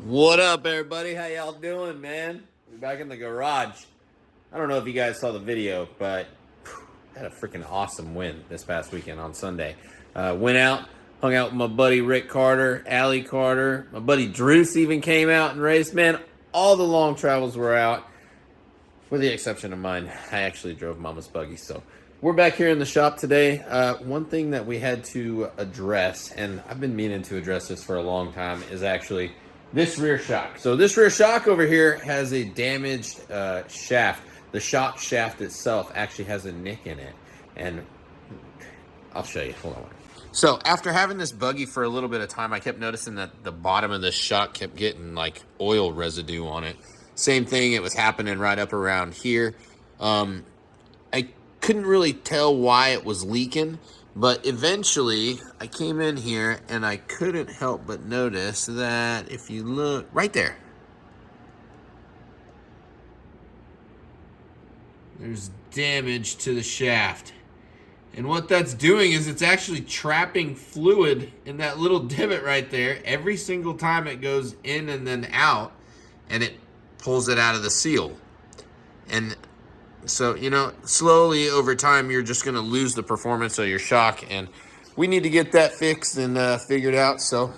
What up, everybody? How y'all doing, man? We're back in the garage. I don't know if you guys saw the video, but had a freaking awesome win this past weekend on Sunday. Went out, hung out with my buddy Rick Carter, Allie Carter. My buddy Druce even came out and raced. Man, all the long travels were out, with the exception of mine. I actually drove Mama's buggy, so we're back here in the shop today. One thing that we had to address, and I've been meaning to address this for a long time, is actually this rear shock. So this rear shock over here has a damaged shaft. The shock shaft itself actually has a nick in it, and I'll show you. Hold on. So after having this buggy for a little bit of time, I kept noticing that the bottom of this shock kept getting like oil residue on it. Same thing, it was happening right up around here. I couldn't really tell why it was leaking, but eventually I came in here and I couldn't help but notice that if you look right there, there's damage to the shaft. And what that's doing is it's actually trapping fluid in that little divot right there every single time it goes in and then out, and it pulls it out of the seal. And so, you know, slowly over time, you're just going to lose the performance of your shock, and we need to get that fixed and figured out. So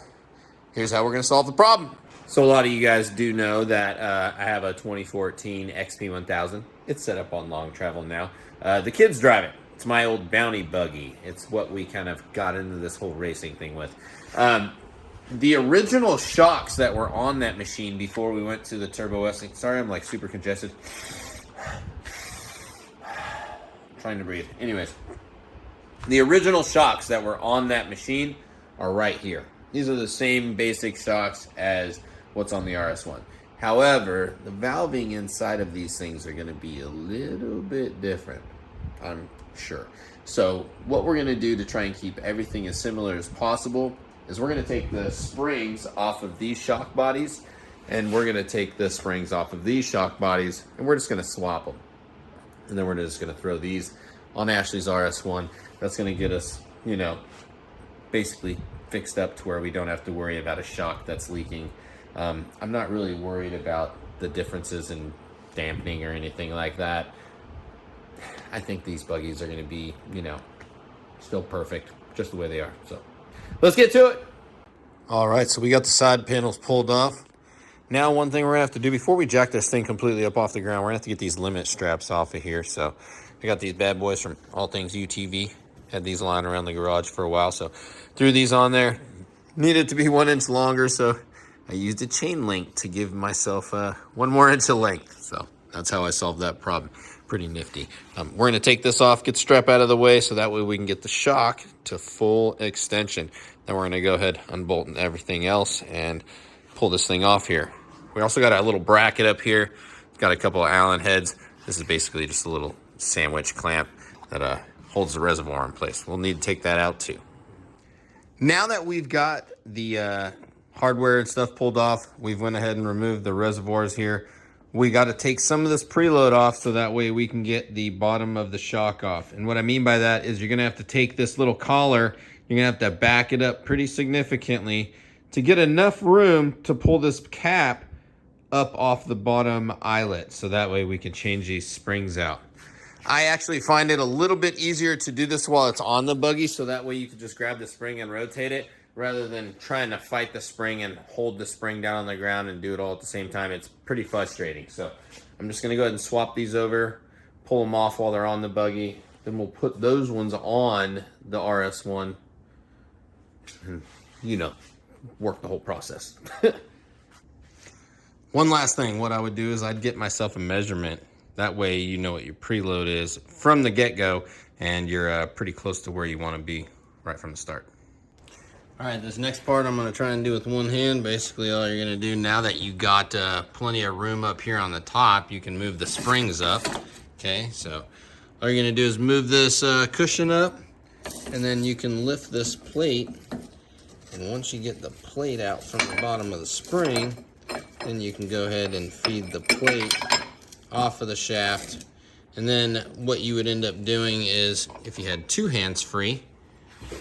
here's how we're going to solve the problem. So a lot of you guys do know that I have a 2014 XP1000. It's set up on long travel now. The kids drive it. It's my old bounty buggy. It's what we kind of got into this whole racing thing with. The original shocks that were on that machine before we went to the Turbo S. Sorry, I'm like super congested. Trying to breathe. Anyways, the original shocks that were on that machine are right here. These are the same basic shocks as what's on the RS1. However, the valving inside of these things are going to be a little bit different, I'm sure. So what we're going to do to try and keep everything as similar as possible is we're going to take the springs off of these shock bodies, and we're going to take the springs off of these shock bodies, and we're just going to swap them. And then we're just going to throw these on Ashley's RS1. That's going to get us, you know, basically fixed up to where we don't have to worry about a shock that's leaking. I'm not really worried about the differences in dampening or anything like that. I think these buggies are going to be, you know, still perfect, just the way they are. So let's get to it. All right, so we got the side panels pulled off. Now, one thing we're gonna have to do before we jack this thing completely up off the ground, we're gonna have to get these limit straps off of here. So I got these bad boys from All Things UTV. Had these lying around the garage for a while, so threw these on there. Needed to be 1 inch longer, so I used a chain link to give myself 1 more inch of length. So that's how I solved that problem. Pretty nifty. We're gonna take this off, get the strap out of the way, so that way we can get the shock to full extension. Then we're gonna go ahead, unbolt everything else, and pull this thing off here. We also got a little bracket up here. It's got a couple of Allen heads. This is basically just a little sandwich clamp that holds the reservoir in place. We'll need to take that out too. Now that we've got the hardware and stuff pulled off, we've went ahead and removed the reservoirs here. We got to take some of this preload off so that way we can get the bottom of the shock off. And what I mean by that is you're going to have to take this little collar, you're going to have to back it up pretty significantly to get enough room to pull this cap up off the bottom eyelet, so that way we can change these springs out. I actually find it a little bit easier to do this while it's on the buggy, so that way you can just grab the spring and rotate it, rather than trying to fight the spring and hold the spring down on the ground and do it all at the same time. It's pretty frustrating. So I'm just gonna go ahead and swap these over, pull them off while they're on the buggy. Then we'll put those ones on the RS1, and, you know, work the whole process. One last thing, what I would do is I'd get myself a measurement. That way you know what your preload is from the get-go, and you're pretty close to where you want to be right from the start. All right, this next part I'm going to try and do with one hand. Basically, all you're going to do now that you got plenty of room up here on the top, you can move the springs up. Okay, so all you're going to do is move this cushion up, and then you can lift this plate. And once you get the plate out from the bottom of the spring, then you can go ahead and feed the plate off of the shaft. And then what you would end up doing is, if you had two hands free, you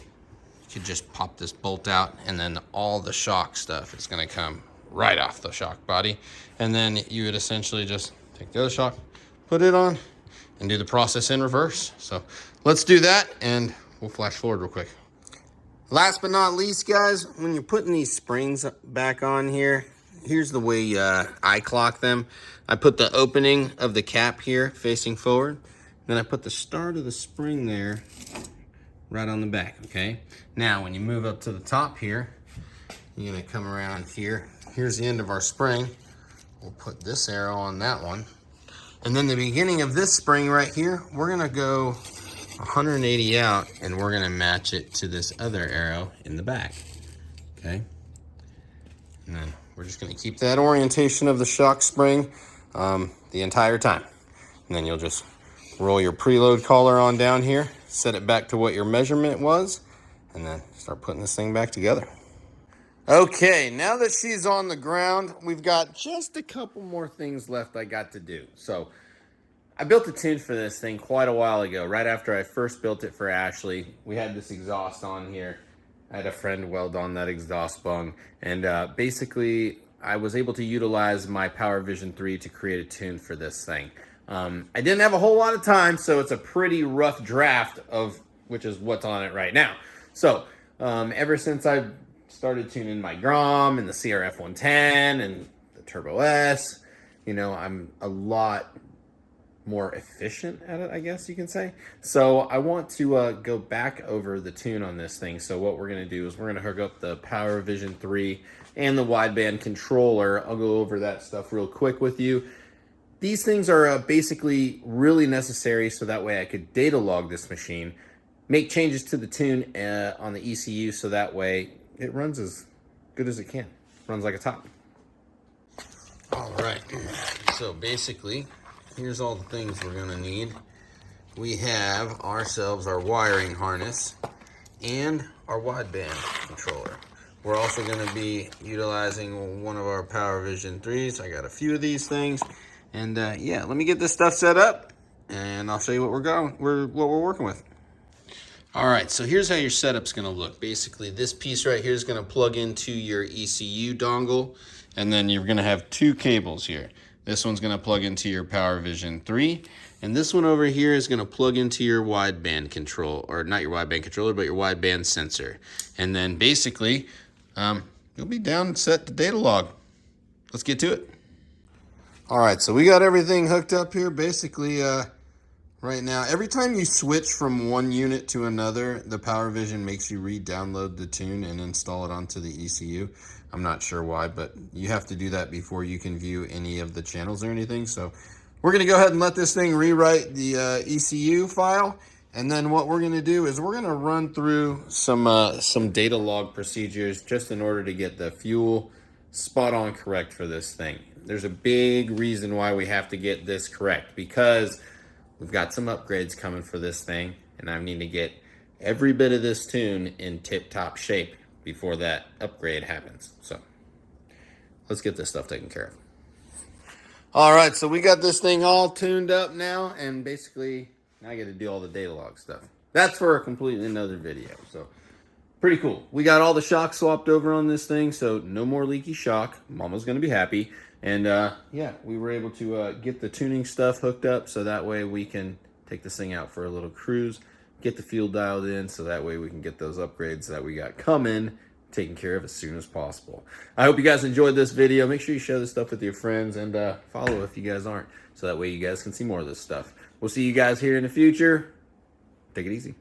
could just pop this bolt out, and then all the shock stuff is going to come right off the shock body. And then you would essentially just take the other shock, put it on, and do the process in reverse. So let's do that, and we'll flash forward real quick. Last but not least, guys, when you're putting these springs back on here, here's the way I clock them. I put the opening of the cap here facing forward. Then I put the start of the spring there right on the back, okay? Now, when you move up to the top here, you're gonna come around here. Here's the end of our spring. We'll put this arrow on that one. And then the beginning of this spring right here, we're gonna go 180 out, and we're gonna match it to this other arrow in the back, okay? And then we're just gonna keep that orientation of the shock spring the entire time. And then you'll just roll your preload collar on down here, set it back to what your measurement was, and then start putting this thing back together. Okay, now that she's on the ground, we've got just a couple more things left I got to do. So I built a tune for this thing quite a while ago, right after I first built it for Ashley. We had this exhaust on here. I had a friend weld on that exhaust bung, and basically I was able to utilize my Power Vision 3 to create a tune for this thing. I didn't have a whole lot of time, so it's a pretty rough draft of which is what's on it right now. So ever since I started tuning my Grom and the CRF 110 and the Turbo S, you know, I'm a lot more efficient at it, I guess you can say. So I want to go back over the tune on this thing. So what we're going to do is we're going to hook up the Power Vision 3 and the wideband controller. I'll go over that stuff real quick with you. These things are basically really necessary so that way I could data log this machine, make changes to the tune on the ECU so that way it runs as good as it can. Runs like a top. All right, so basically, here's all the things we're gonna need. We have ourselves our wiring harness and our wideband controller. We're also gonna be utilizing one of our Power Vision 3s. I got a few of these things. And yeah, let me get this stuff set up and I'll show you what we're working with. All right, so here's how your setup's gonna look. Basically, this piece right here is gonna plug into your ECU dongle, and then you're gonna have two cables here. This one's gonna plug into your Power Vision 3, and this one over here is gonna plug into your wideband control, or not your wideband controller, but your wideband sensor. And then basically, you'll be down set to data log. Let's get to it. All right, so we got everything hooked up here. Basically, right now, every time you switch from one unit to another, the Power Vision makes you re-download the tune and install it onto the ECU. I'm not sure why, but you have to do that before you can view any of the channels or anything. So we're gonna go ahead and let this thing rewrite the ECU file. And then what we're gonna do is we're gonna run through some data log procedures just in order to get the fuel spot on correct for this thing. There's a big reason why we have to get this correct, because we've got some upgrades coming for this thing, and I need to get every bit of this tune in tip-top shape before that upgrade happens. So let's get this stuff taken care of. All right, so we got this thing all tuned up now, and basically now I got to do all the data log stuff. That's for a completely another video. So pretty cool. We got all the shock swapped over on this thing, so no more leaky shock. Mama's gonna be happy. And yeah, we were able to get the tuning stuff hooked up so that way we can take this thing out for a little cruise, get the fuel dialed in so that way we can get those upgrades that we got coming taken care of as soon as possible. I hope you guys enjoyed this video. Make sure you share this stuff with your friends and follow if you guys aren't, so that way you guys can see more of this stuff. We'll see you guys here in the future. Take it easy.